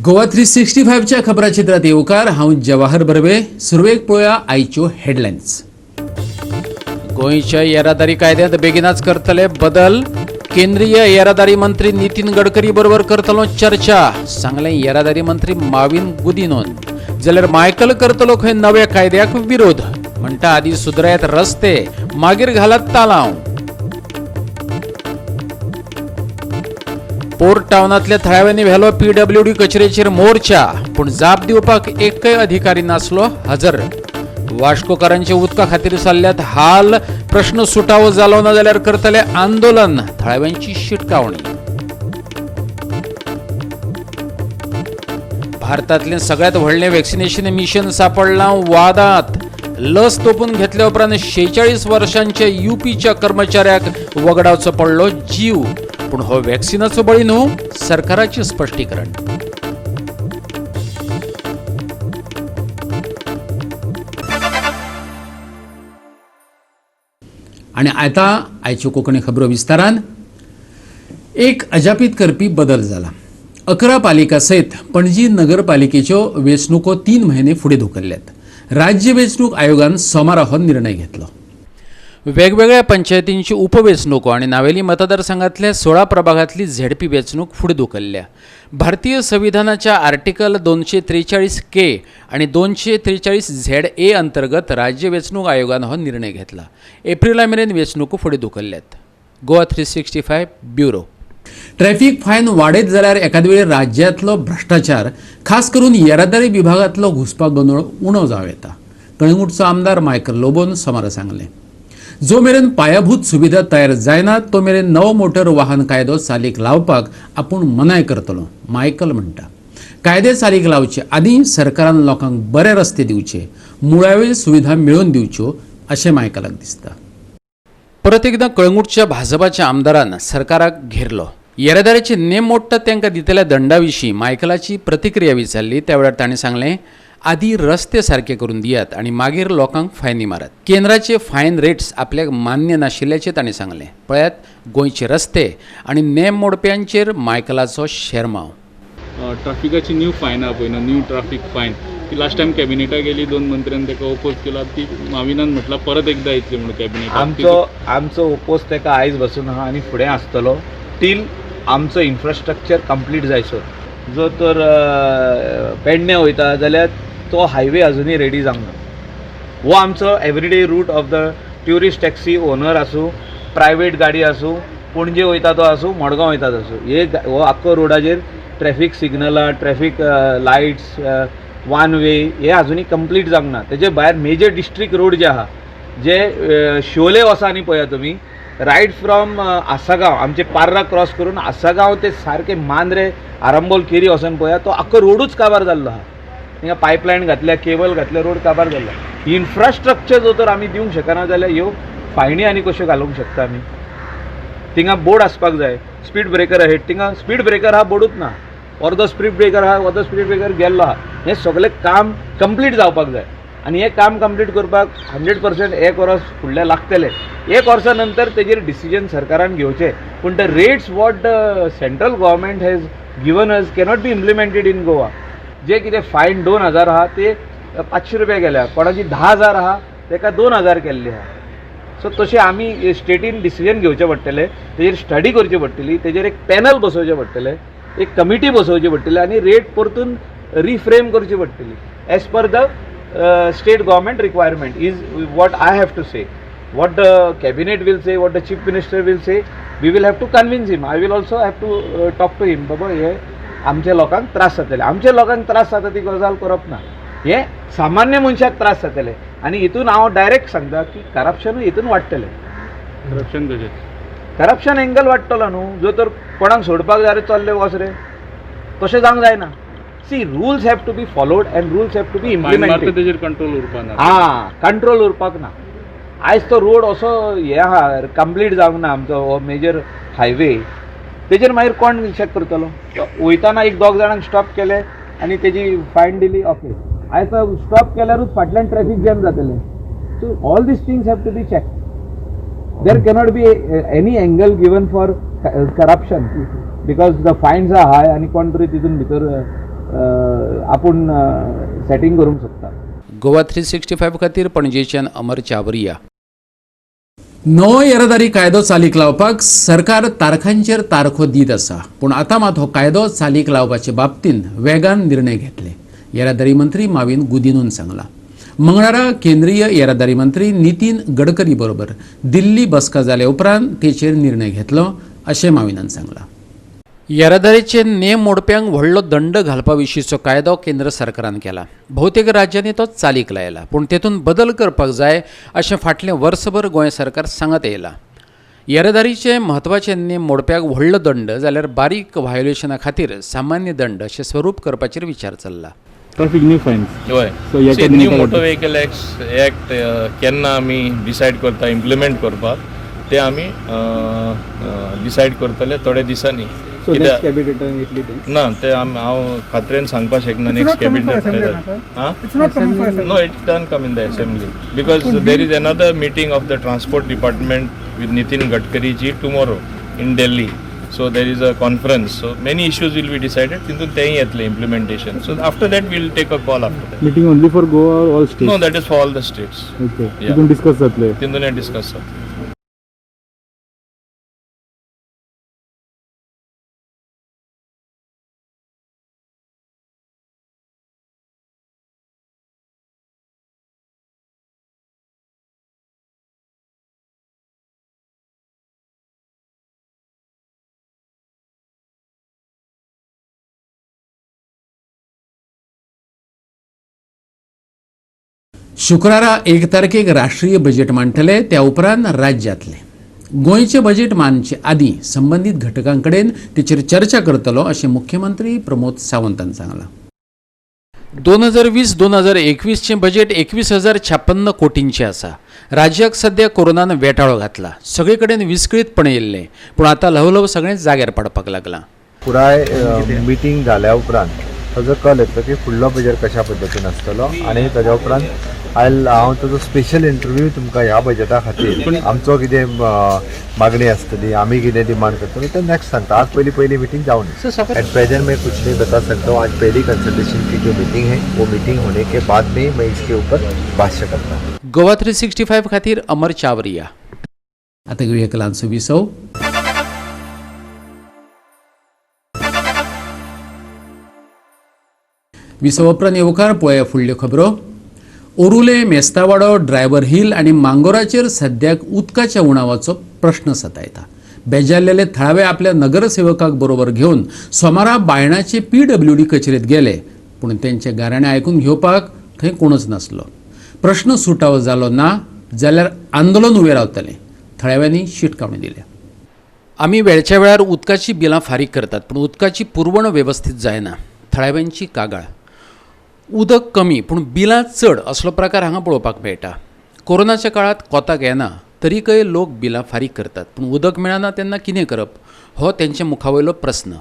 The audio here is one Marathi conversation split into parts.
गोवा 365च्या खबराचित्रात येवकार हांव जवाहर बर्वे. सुरवेक पळोवया आयच्यो हेडलायन्स. गोंयच्या येरादारी कायद्यांत बेगीनच करतले बदल. केंद्रीय येरादारी मंत्री नितीन गडकरी बरोबर करतलो चर्चा, सांगलें येरादारी मंत्री माविन गुदिनोन. जाल्यार मायकल करतलो खंय नव्या कायद्याक विरोध, म्हणटा आदी सुदरायत रस्ते मागीर घालत तालांव. पोर्ट टाउनातल्या थळाव्यांनी व्हेलो PWD कचरेचेर मोर्चा, पूण जाप दिवपाक एकय अधिकारी नासलो हजर. वाश्कोकारांचे उदका खातीर चल्ल्यात हाल, प्रश्न सुटावो जालो ना जाल्यार करतले आंदोलन, थळाव्यांची शिटकावणी. भारतांतलें सगळ्यात व्हडलें वॅक्सिनेशन मिशन सांपडलां वादांत. लस तोपून घेतल्या उपरांत 46 वर्षांच्या UPच्या कर्मचाऱ्याक वगडावचो पडलो जीव. पूण हो वॅक्सिनाचो बळी न्हू, सरकाराचें स्पश्टीकरण. आणि आता आयच्यो कोंकणी खबरो विस्तारान. एक अजापीत करपी बदल जाला. 11 पालिका सयत पणजी नगरपालिकेच्यो वेंचणुको 3 म्हयने फुडें धुकल्ल्यात. राज्य वेंचणूक आयोगान सोमारा हो निर्णय घेतलो. वेगवेगळ्या पंचायतींची उपवेंचणुको आणि नावेली मतदारसंघातल्या 16 प्रभागातली ZP वेंचणूक फुडें धुकल्ल्या. भारतीय संविधानाच्या आर्टिकल 243K आणि 243ZA अंतर्गत राज्य वेंचणूक आयोगान हो निर्णय घेतला. एप्रिला मेरेन वेंचणुको फुडें धुकल्ल्यात. गोवा 365 ब्युरो. ट्रॅफिक फायन वाडयत जाल्यार एखाद वेळी राज्यांतलो भ्रष्टाचार, खास करून येरादारी विभागांतलो घुसपाक गोंदळ उणो जावं येता. कळंगूटचो आमदार मायकल लोबोन सोमारा सांगलें. जो मेरेन पायाभूत सुविधा तयार जायना तो मेरेन नवो मोटर वाहन कायदो चालीक लावपाक आपूण मनाय करतलो, मायकल म्हणटा. कायदे चालीक लावचे आदीं सरकारान लोकांक बरे रस्ते दिवचे, मुळाव्यो सुविधा मेळोवन दिवच्यो अशें मायकलाक दिसता. परत एकदां कळंगूटच्या भाजपाच्या आमदारान सरकाराक घेरलो. येरादारीचे नेम मोडटात तांकां दितल्या दंडा विशीं मायकलाची प्रतिक्रिया विचारली. त्या वेळार ताणें सांगलें, आदी रस्ते सारके करून दियात आणि मागीर लोकांक फायनी मारात. केंद्राचे फायन रेट्स आपल्याक मान्य नाशिल्ल्याचें ताणें सांगलें. पळयात गोंयचे रस्ते आणि नेम मोडप्यांचेर मायकलाचो शेरमाव. ट्राफिकाची न्यू फायन आहा पळय न्हू, न्यू ट्राफीक फायन ती लास्ट टायम कॅबिनेटाक गेली, 2 मंत्र्यांनी ताका ओपोज केला. ती माविनान म्हटला परत एकदा येतली म्हणून कॅबिनेट. आमचो ओपोज ताका आयज बसून आहा आनी फुडें आसतलो टील आमचो इन्फ्रास्ट्रक्चर कंप्लीट जायसर. जो तर पेडणे वयता जाल्यार तो हायवे अजुनूय रेडी जावंक ना. हो आमचो everyday route of the tourist taxi owner आसूं, प्रायवेट गाडी आसूं, पणजे वयता तो आसूं, मडगांव वयता तो आसूं, हो आख्खो रोडाचेर ट्रॅफीक सिग्नलां, ट्रॅफीक लायट्स, वन वे हे अजुनूय कंप्लीट जावंक ना. तेजे भायर मेजर डिस्ट्रिक्ट रोड जे आहा, जे शोले वसा न्ही पळया तुमी, रायट फ्रॉम आसागांव आमचे पार्रा क्रॉस करून आसागांव ते सारके मांद्रे आरंबोल केरी वचून पळया, तो आख्खो रोडूच काबार जाल्लो आहा. थिंगा पायपलायन घातल्या, केबल घातल्या, रोड काबार जाल्लो. इन्फ्रास्ट्रक्चर जो तर आमी दिवंक शकना जाल्यार ह्यो फायनी आनी कश्यो घालूंक शकता आमी. थिंगा बोर्ड आसपाक जाय, स्पीड ब्रेकर आहा, थिंगा स्पीड ब्रेकर आहा बोर्डूच ना. अर्दो स्पीड ब्रेकर आहा, अर्दो स्पीड ब्रेकर गेल्लो आहा. हें सगळें काम कंप्लीट जावपाक जाय आनी हें काम कंप्लीट करपाक 100% 1 वर्स फुडलें लागतलें. 1 वर्सा नंतर तेजेर डिसिजन सरकारान घेवचें. पूण the rates what the central government has given us cannot be implemented in Goa. जे कितें फायन 2000 आहा ते 500 रुपया केल्या, कोणाची 10,000 आहा ताका 2000 केल्ली आहा. सो तशें आमी स्टेटीन डिसिजन घेवचें पडटलें, तेजेर स्टडी करची पडटली, तेजेर एक पॅनल बसोवचें पडटलें, एक कमिटी बसोवची पडटली आनी रेट परतून रिफ्रेम करची पडटली as per the state government requirement is what I have to say. What the cabinet will say, what the chief minister will say, we will have to convince him. I will also have to talk to him. बाबा हे आमच्या लोकांक त्रास जातले, आमच्या लोकांक त्रास जाता ती गजाल करप ना. हे सामान्य मनशाक त्रास जातले आनी हितून हांव डायरेक्ट सांगता की करप्शनूय हितून वाडटलें. करप्शन कशें करप्शन एंगल वाडटलो न्हू. जो तर कोणाक सोडपाक जाय चल्ले वच रे, तशें जावंक जायना. See rules have to be followed and rules have to be implemented. तेजेर कंट्रोल उरपाक ना. कंट्रोल उरपाक ना. आयज तो रोड असो हे आहा कंप्लीट जावंक ना आमचो हो मेजर हायवे. तेजेर मागीर कोण चॅक करतलो. वयताना 1-2 जाणांक स्टॉप केले आनी तेजी फायन दिली, ओके. आयज तो स्टॉप केल्यारूच फाटल्यान ट्रॅफीक जॅम जातलें. So all these things have to be check. There cannot be any angle given for corruption because the fines are high आनी कोण तरी तितून भितर आपूण सेटींग करूंक शकता. गोवा 365 खातीर पणजेच्यान अमर चावरिया. नवो येरादारी कायदो चालीक लावपाक सरकार तारखांचेर तारखो दीत आसा, पूण आतां मात हो कायदो चालीक लावपाचे बाबतींत वेगान निर्णय घेतले. येरादारी मंत्री माविन गुदिनून सांगला. मंगळारा केंद्रीय येरादारी मंत्री नितीन गडकरी बरोबर दिल्ली बसका जाले उपरांत तेचेर निर्णय घेतलो अशें माविनान सांगला. येरादारीचे नेम मोडप्यांक व्हडलो दंड घालपा विशींचो कायदो केंद्र सरकारान केला. भोवतेक राज्यांनी तो चालीक लायला, पूण तेतून बदल करपाक जाय अशें फाटलें वर्सभर गोंय सरकार सांगत येयला. येरादारीचे म्हत्वाचे नेम मोडप्याक व्हडलो दंड जाल्यार बारीक व्हायोलेशना खातीर सामान्य दंड अशें स्वरूप करपाचेर विचार चल्ला. ट्रॅफिक न्यू फायन्स हय new new motor vehicle act केन्ना आमी डिसायड करता इम्प्लिमेंट करपाक ते आमी डिसायड करतले थोड्या दिसांनी. कित्याक ना ते हांव खात्रेन सांगपाक शकना. Next cabinet no it done come in the assembly because there is another meeting of the transport department with Nitin Gadkari ji tomorrow in Delhi. So there is a conference. So many issues will be decided. तितून तेही येतले implementation. So after that we will take a call after that. Meeting only for Goa or all states? No, that is for all the states. Okay. Yeah. तितून डिस्कस जातले. तितून डिस्कस जातले. शुक्रारा 1 तारखेक राष्ट्रीय बजेट मांडटले, त्या उपरांत राज्यातले गोंयचे बजेट मांडचे आदीं संबंधीत घटकां कडेन तेचेर चर्चा करतलो अशें मुख्यमंत्री प्रमोद सावंतान सांगलां. 2020-2021 चे बजेट 21,056 कोटींचे आसा. राज्याक सध्या कोरोनान वेटाळो घातला. सगळे कडेन विस्कळीतपणे येयल्ले, पूण आतां ल्हव सगळें जाग्यार पडपाक लागलां. पुराय मिटींग जाल्या उपरांत ताजो कल येतलो की फुडलो बजेट कशा पद्दतीन आसतलो आनी ताज्या उपरांत हांव ताजो स्पेशल इंटरव्यू तुमकां ह्या बजेटा खातीर आमचो कितें मागणी आसतली, आमी कितें डिमांड करतलो ते नेक्स्ट सांगता. आज पहली मीटिंग जाऊन एट प्रेजेंट मैं कुछ नहीं बता सकता हूँ. आज पहली कंसल्टेशन की जो मीटिंग है वो मीटिंग होने के बाद में मैं इसके ऊपर भाष्य करता हूँ. गोवा 365 खातीर अमर चावरिया. आतां घेवया एक ल्हानसो विसव. विसव उपरांत येवकार पळया फुडल्यो खबरो. ओरुले, मेस्तावाडो, ड्रायव्हर हिल आनी मांगोराचेर सद्याक उदकाच्या उणावाचो प्रश्न सतायता. बेजारलेले थळावे आपल्या नगरसेवकाक बरोबर घेवन सोमारा बायणाचे PWD कचेरेंत गेले, पूण तेंचे गाराणें आयकून घेवपाक थंय कोणूच नासलो. प्रश्न सुटावो जालो ना जाल्यार आंदोलन उबें रावतलें, थळाव्यांनी शिटकावणी दिल्या. आमी वेळच्या वेळार उदकाची बिलां फारीक करतात, पूण उदकाची पुरवण वेवस्थीत जायना. थळाव्यांची कागाळ. उदक कमी पूण बिलां चड असलो प्रकार हांगा पळोवपाक मेळटा. कोरोनाच्या काळात कोताक येना तरीकय लोक बिलां फारीक करतात, पूण उदक मेळना तेन्ना कितें करप हो तेंचे मुखावयलो प्रस्न.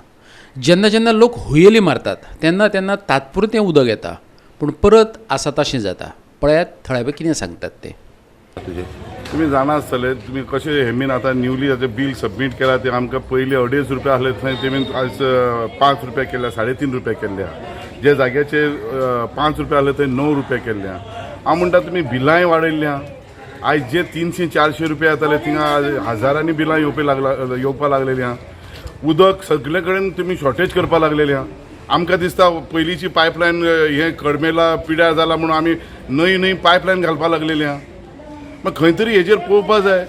जेन्ना जेन्ना लोक हुयेली मारतात तेन्ना तेन्ना तात्पुरतें उदक येता, पूण परत आसा तशें जाता. पळयात थळावे कितें सांगतात ते. तुम्ही जाणा आसतले तुम्ही कशें हेमीन आतां न्यूली ताचें बिल सबमीट केलां तें आमकां पयलीं 2.5 रुपया आहलें थंय तेमीन आज 5 रुपया केल्या, 3.5 रुपया केल्या. जे जाग्याचेर 5 रुपया आहले थंय 9 रुपया केल्या. हांव म्हणटा तुमी बिलांय वाडयल्ल्या. आयज जे 300-400 रुपया येताले थिंगा हजारांनी बिलां येवपाक लागलेलीं. उदक सगळे कडेन तुमी शॉर्टेज करपाक लागलेलीं. आमकां दिसता पयलींची पायपलायन हें कडमेला पिड्यार जाला म्हणून आमी नवी पायपलायन घालपाक लागलेलीं. मग खंय तरी हेजेर पळोवपाक जाय.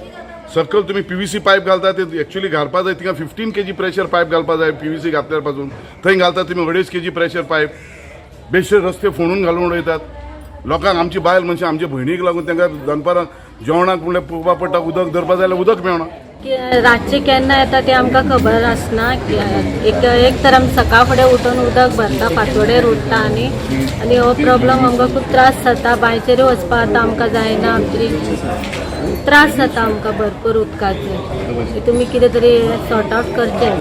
सकल तुम्ही PVC पायप घालता ते एक्चुअली घालपाक जाय थिंगा 15 kg प्रेशर पायप घालपाक जाय. PVC घातल्या पासून थंय घालता तुम्ही 2.5 kg प्रेशर पायप. बेश्टे रस्ते फोडून घालून उडयतात. लोकांक आमची बायल मनशां आमच्या भयणीक लागून तांकां दनपारां जेवणाक म्हणल्यार पळोवपाक पडटा. उदक धरपाक जाय जाल्यार उदक मेळना. रातचे केन्ना येता ते आमकां खबर आसना. एक तर आमी सकाळ फुडें उठून उदक भरता, फांतोडेर उठता आनी हो प्रॉब्लम आमकां खूब त्रास जाता. बांयचेरूय वचपाक आतां आमकां जायना. आमची त्रास जाता आमकां भरपूर उदकाचे. तुमी कितें तरी सॉर्ट आउट करचें.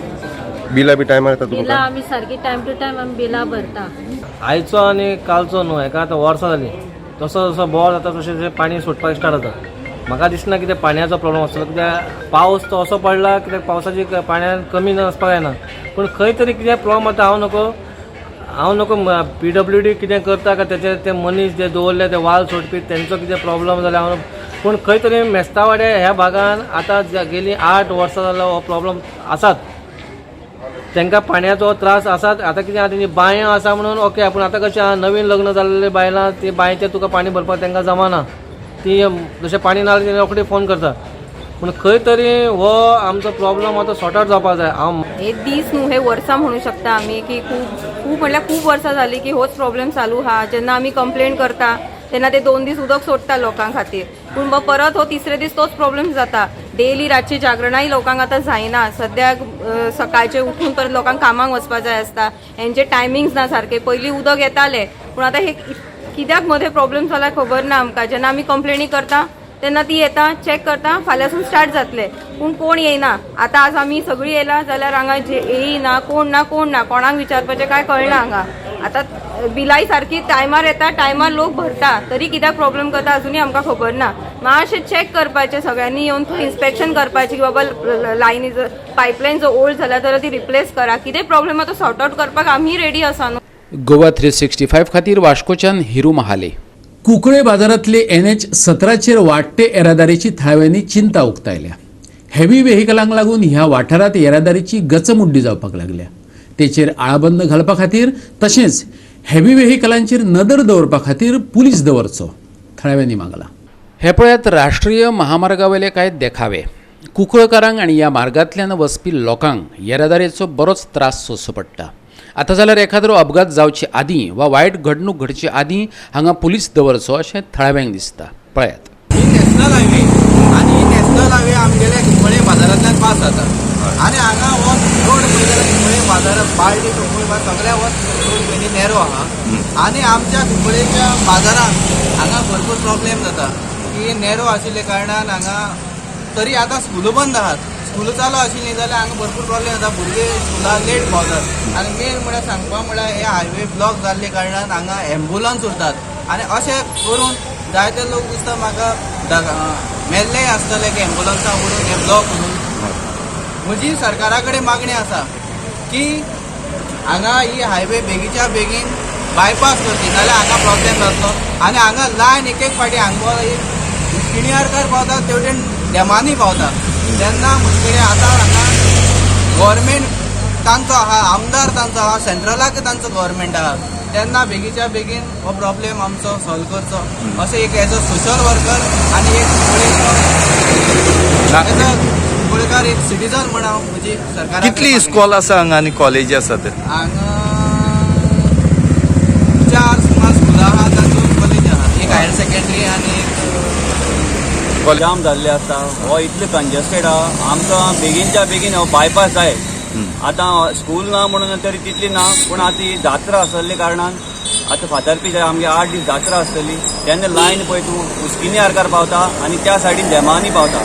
बिलां बी टायमार येता बिलां आमी सारकी टायम टू टायम आमी बिलां भरता. आयचो आनी कालचो न्हू हेका आतां वर्सां जालीं. जसो जसो बोर जाता तशें पाणी सुटपाक स्टार्ट जाता. म्हाका दिसना कितें पाण्याचो प्रॉब्लम आसतलो, कित्याक पावस तो असो पडला कित्याक पावसाची पाण्यान कमी आसपाक जायना. पूण खंय तरी कितें प्रॉब्लम आतां हांव नको हांव नको PWD कितें करता काय त्याचे ते मनीस जे दवरले ते वाल सोडपी तेंचो कितें प्रॉब्लम जाल्यार हांव पूण खंय तरी मेस्तावाड्या ह्या भागान आतां गेलीं 8 वर्सां जालो हो प्रॉब्लम आसात. तांकां पाण्याचो त्रास आसात. आतां कितें आसा तेंची बांयो आसा म्हणून ओके, पूण आतां कशें आहा नवीन लग्न जाल्ले बायलां ती बांयचेर तुका पाणी भरपाक तांकां जमाना. ती जशें पाणी ना जाल्यार रोखडी फोन करता. पूण खंय तरी हो आमचो प्रॉब्लम आतां सॉर्ट आउट जावपाक जाय. हांव हे दीस न्हू, हे वर्सां म्हणू शकता आमी की खूब म्हणल्यार खूब वर्सां जाली की होच प्रॉब्लेम चालू आहा. जेन्ना आमी कंप्लेन करता तेन्ना ते 2 दीस उदक सोडटा लोकां खातीर, पूण परत हो तिसरे दीस तोच प्रॉब्लेम जाता. डेली रातची जागरणाय लोकांक आतां जायना. सद्याक सकाळचे उठून परत लोकांक कामाक वचपाक जाय आसता. हेंचे टायमिंग्स ना सारके. पयलीं उदक येतालें पूण आतां हे कित्याक मध्ये प्रॉब्लेम जाला खबर ना आमकां. जेन्ना आमी कंप्लेनी करता तेन्ना ती येता, चॅक करता, फाल्यांसून स्टार्ट जातले, पूण कोण येयना. आतां आज आमी सगळीं येयला जाल्यार हांगा जे येयना, कोण ना कोणाक विचारपाचें काय कळना हांगा. आतां बिलाय सारकी टायमार येता, टायमार लोक भरता, तरी कित्याक प्रॉब्लेम करता अजुनूय आमकां खबर ना. मातशें चॅक करपाचें सगळ्यांनी येवन थंय इन्स्पेक्शन करपाचें की बाबा लायनी जर पायपलायन जर ओल्ड जाल्यार जाल्यार ती रिप्लेस करा. कितें प्रॉब्लेम आहा तो सॉर्ट आउट करपाक आमी रेडी आसा न्हू. गोवा 365 खातीर वास्कोच्यान हिरू महाले. कुंकळे बाजारांतले NH-17 वाडटे येरादारीची थळाव्यांनी चिंता उक्तायल्या. हेवी व्हेकलांक लागून ह्या वाठारांत येरादारीची गचमुड्डी जावपाक लागल्या. तेचेर आळाबंद घालपा खातीर तशेंच हेवी व्हेकलांचेर नदर दवरपा खातीर पुलीस दवरचो थळाव्यांनी मागला. हे पळयात राष्ट्रीय महामार्गावेले कांय देखावे. कुंकळकारांक आनी ह्या मार्गांतल्यान वचपी लोकांक येरादारीचो बरोच त्रास सोंसचो पडटा. आतां जाल्यार एखादो अपघात जावचे आदीं वा वायट घडणूक घडचे आदीं हांगा पुलीस दवरचो अशें थळाव्यांक दिसता. पळयात. ही नॅशनल हायवे आनी ही नॅशनल हायवे आमगेल्या कुंकळे बाजारांतल्यान पास जाता आनी हांगा हो रोड पळयल्यार कुंकळे बाजार बाळ्ळी कुंकळे सगळ्या हो रोड पयली नॅरो आहा आनी आमच्या कुंकळेच्या बाजारांत हांगा भरपूर प्रॉब्लेम जाता की नॅरो आशिल्ले कारणान हांगा तरी आतां स्कुलो बंद आहात. स्कुलो चालू आशिल्ली जाल्यार हांगा भरपूर प्रॉब्लेम जाता. भुरगे स्कुलाक लेट पावतात आनी मेन म्हळ्यार सांगपाक म्हळ्यार हे हायवे ब्लॉक जाल्ले कारणान हांगा एम्बुलन्स उरतात आनी अशें करून जायते लोक दिसता म्हाका मेल्लेय आसतले की एम्बुलन्साक उडून हे ब्लॉक म्हणून. म्हजी सरकारा कडेन मागणी आसा की हांगा ही हायवे बेगीच्या बेगीन बायपास करची नाल्यार हांगा प्रॉब्लेम जातलो आनी हांगा लायन एक फाटी हांगा किणयारकार पावता तेवटेन डेमांनी पावता. तेन्ना म्हणजे आतां हांगा गव्हर्मेंट तांचो आहा, आमदार तांचो आहा, सेंट्रलाक तांचो गव्हर्मेंट आहा. तेन्ना बेगीच्या बेगीन हो प्रॉब्लेम आमचो सॉल्व करचो अशें एक एज अ सोशल वर्कर आनी एक कुंकळेकार एक सिटीजन म्हण हांव म्हजी सरकारा. कितली इस्कॉल आसा हांगा आनी कॉलेजी आसा ते? हांगा 4 सुमार स्कुलां आहा, तातूंत कॉलेज आहा, एक हायर सेकंडरी आनी एक जाम जाल्ले आसता. हो इतले कंजेस्टेड आहा. आमकां बेगीनच्या बेगीन हो बायपास जाय. आतां स्कूल ना म्हणून तरी तितली ना, पूण आतां ही जात्रा आसले कारणान आतां फातर्पी आमगे 8 दीस जात्रा आसतली तेन्ना लायन पळय तूं उस्किनी आरकार पावता आनी त्या सायडीन डेमांनी पावता.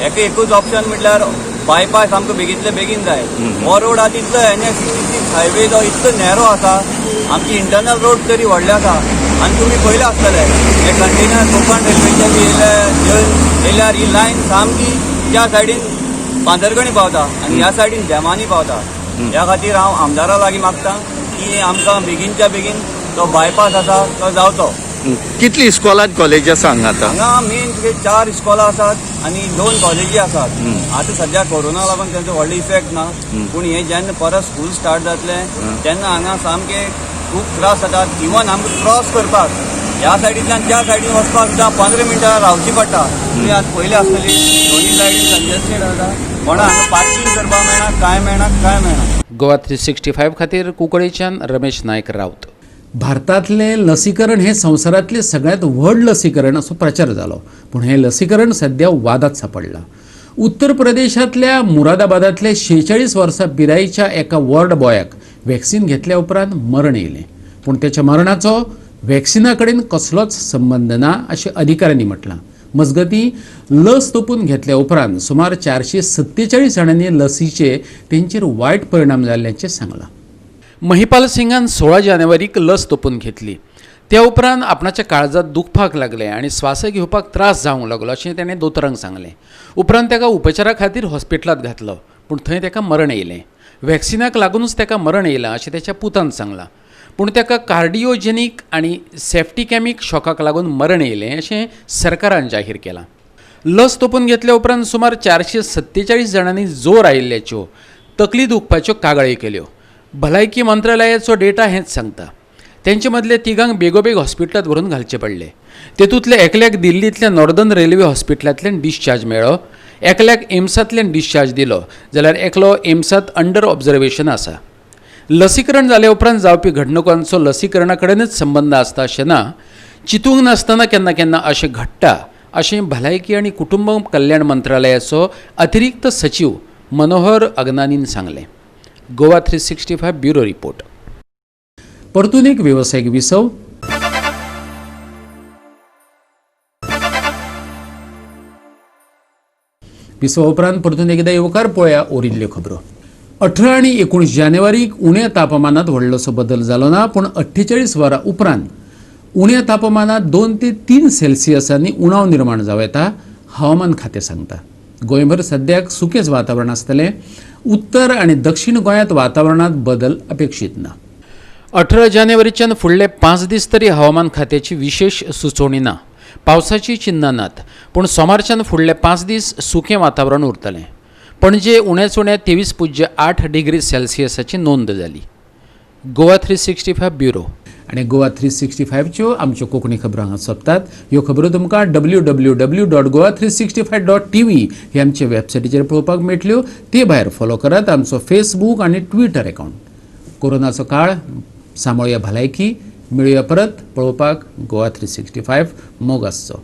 एकूच ऑप्शन म्हटल्यार बायपास आमकां बेगींतले बेगीन जाय. हो रोड आतां इतलो NH-66 हायवे जो इतलो नॅरो आसा. आमची इंटरनल रोड तरी व्हडले आसा आनी तुमी पयले आसतले हे कंटेनर कोकण रेल्वेचे बी येयल्यार ही लायन सामकी त्या सायडीन पांदरगणी पावता आनी ह्या सायडीन डेमांनी पावता. ह्या खातीर हांव आमदारा लागीं मागतां की आमकां बेगीनच्या बेगीन तो बायपास आसा तो जावचो. कितली इस्कॉलां कॉलेजी आसा हांगा आतां? हांगा मेन 4 इस्कॉलां आसात आनी 2 कॉलेजी आसात. आतां सध्या कोरोना लागून तांचो व्हडलो इफेक्ट ना, पूण हे जेन्ना परत स्कूल स्टार्ट जातले तेन्ना हांगा सामके खूब त्रास जातात. इवन आमकां क्रॉस करपाक ह्या सायडींतल्यान त्या सायडीन वचपाक सुद्दां 15 मिनटां रावची पडटा. तुमी आतां पयले आसतली दोनी सायडीन कंजेस्टेड आसा, कोणा हांगा पार्किंग करपाक मेळना, कांय मेळना. गोवा 365 खातीर कुंकळेच्यान रमेश नायक रावत. भारतातले लसीकरण हे संवसारांतले सगळ्यांत व्हड लसीकरण असो प्रचार जालो, पूण हे लसीकरण सध्या वादात सापडलां. उत्तर प्रदेशांतल्या मुरादाबादांतले 46 वर्सां पिरायेच्या एका वॉर्ड बॉयाक वॅक्सिन घेतल्या उपरांत मरण येयलें, पूण त्याच्या मरणाचो वॅक्सिना कडेन कसलोच संबंद ना अशें अधिकाऱ्यांनी म्हटलां. मजगतीं लस तोपून घेतल्या उपरांत सुमार 447 जाणांनी लसीचे तेंचेर वायट परिणाम जाल्ल्याचें सांगलां. महिपाल सिंगान 16 जानेवारीक लस तोपून घेतली. त्या उपरांत आपणाच्या काळजात दुखपाक लागले आनी स्वास घेवपाक त्रास जावंक लागलो अशें ताणें दोतोरांक सांगलें. उपरांत ताका उपचारा खातीर हॉस्पिटलांत घातलो, पूण थंय ताका मरण येयलें. वॅक्सिनाक लागूनच ताका मरण येयलां अशें ताच्या पुतान सांगलां. पूण ताका कार्डियोजेनीक आनी सेफ्टिकॅमिक शॉकाक लागून मरण येयलें अशें सरकारान जाहीर केलां. लस तोपून घेतल्या उपरांत सुमार 447 जाणांनी जोर आयिल्ल्याच्यो तकली दुखपाच्यो कागाळी केल्यो. भलायकी मंत्रालयाचो डेटा हेंच सांगता. तेंचे मदले तिगांक बेगोबेग हॉस्पिटलांत व्हरून घालचे पडले. तेतूंतले एकल्याक दिल्लींतल्या नॉर्दर्न रेल्वे हॉस्पिटलांतल्यान डिस्चार्ज मेळ्ळो, एकल्याक एम्सांतल्यान डिस्चार्ज दिलो, जाल्यार एकलो एम्सांत अंडर ऑब्जर्वेशन आसा. लसीकरण जाले उपरांत जावपी घडणुकांचो लसीकरणा कडेनच संबंद आसता अशें ना. चिंतूंक नासतना केन्ना केन्ना अशें घडटा अशें भलायकी आनी कुटुंब कल्याण मंत्रालयाचो अतिरिक्त सचिव मनोहर अग्नानीन सांगलें. Goa 365 bureau report. परतून एक व्यावसायिक विसव. विसवा उपरांत परतून एकदा येवकार पळोवया ओरिल्ल्यो खबरो. 18 आनी 19 जानेवारीक उण्या तापमानात व्हडलोसो बदल जालो ना, पूण 48 वरां उपरांत उण्या तापमानात 2 ते 3 सेल्सियसांनी उणाव निर्माण जावं येता, हवामान खातें सांगता. गोंयभर सद्याक सुकेंच वातावरण आसतलें. उत्तर आनी दक्षिण गोंयांत वातावरणात बदल अपेक्षीत ना. 18 जानेवारीच्यान फुडले 5 दीस तरी हवामान खात्याची विशेष सुचोवणी ना. पावसाची चिन्नां नात, पूण सोमारच्यान फुडले 5 दीस सुकें वातावरण उरतलें. पणजे उण्याच उण्या 23.8 डिग्री सेल्सियसाची नोंद जाली. गोवा 365 ब्युरो. आनी गोवा 365च्यो आमच्यो कोंकणी खबरो हांगा सोंपतात. ह्यो खबरो तुमकां www.goa365.tv हे आमचे वेबसायटीचेर पळोवपाक मेळटल्यो. ते भायर फॉलो करात आमचो फेसबूक आनी ट्विटर अकाउंट. कोरोनाचो काळ, सांबाळुया भलायकी. मेळुया परत पळोवपाक गोवा 365 मोग आसचो.